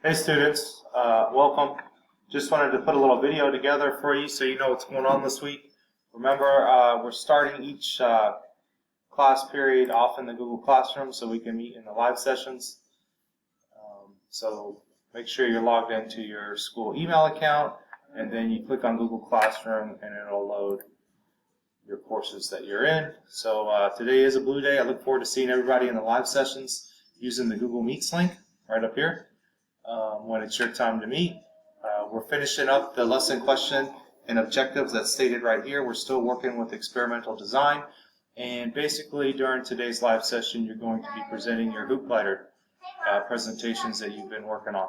Hey students, welcome. Just wanted to put a little video together for you so you know what's going on this week. Remember, we're starting each class period off in the Google Classroom so we can meet in the live sessions. So make sure you're logged into your school email account, and then you click on Google Classroom and it'll load your courses that you're in. So today is a blue day. I look forward to seeing everybody in the live sessions using the Google Meets link right up here. When it's your time to meet. We're finishing up the lesson question and objectives that's stated right here. We're still working with experimental design, and basically during today's live session you're going to be presenting your hoop glider presentations that you've been working on.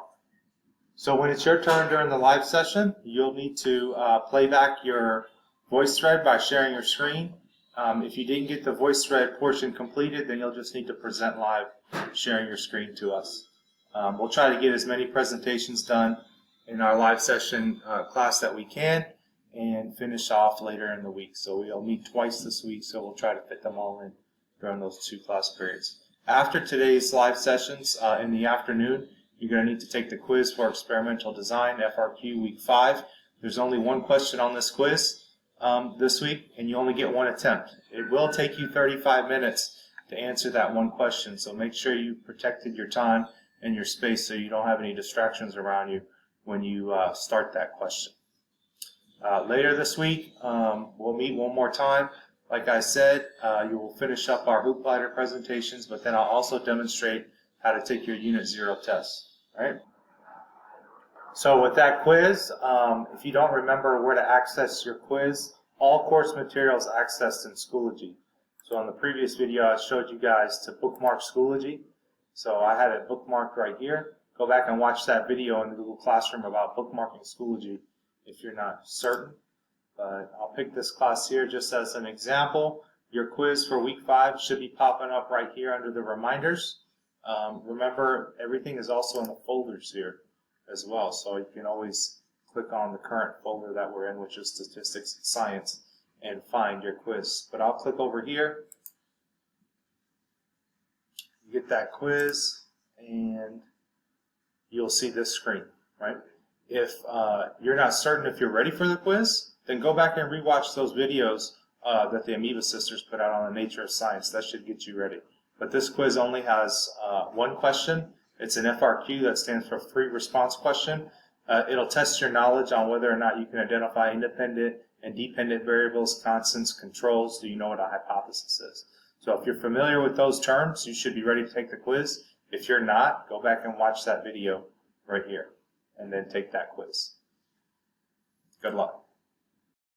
So when it's your turn during the live session, you'll need to play back your voice thread by sharing your screen. If you didn't get the voice thread portion completed, then you'll just need to present live sharing your screen to us. We'll try to get as many presentations done in our live session class that we can and finish off later in the week. So we'll meet twice this week, so we'll try to fit them all in during those 2 class periods. After today's live sessions in the afternoon, you're going to need to take the quiz for experimental design, FRQ week 5. There's only 1 question on this quiz this week, and you only get 1 attempt. It will take you 35 minutes to answer that 1 question, so make sure you protected your time and your space so you don't have any distractions around you when you start that question. Later this week, we'll meet one more time. Like I said, you will finish up our hoop glider presentations, but then I'll also demonstrate how to take your Unit 0 test. All right? So with that quiz, if you don't remember where to access your quiz, all course materials accessed in Schoology. So on the previous video, I showed you guys to bookmark Schoology. So I had it bookmarked right here. Go back and watch that video in the Google Classroom about bookmarking Schoology if you're not certain. But I'll pick this class here just as an example. Your quiz for week 5 should be popping up right here under the reminders. Remember, everything is also in the folders here as well. So you can always click on the current folder that we're in, which is Statistics and Science, and find your quiz. But I'll click over here. You get that quiz and you'll see this screen, right? If you're not certain if you're ready for the quiz, then go back and rewatch those videos that the Amoeba Sisters put out on the nature of science. That should get you ready. But this quiz only has 1 question. It's an FRQ, that stands for free response question. It'll test your knowledge on whether or not you can identify independent and dependent variables, constants, controls. Do you know what a hypothesis is? So if you're familiar with those terms, you should be ready to take the quiz. If you're not, go back and watch that video right here and then take that quiz. Good luck.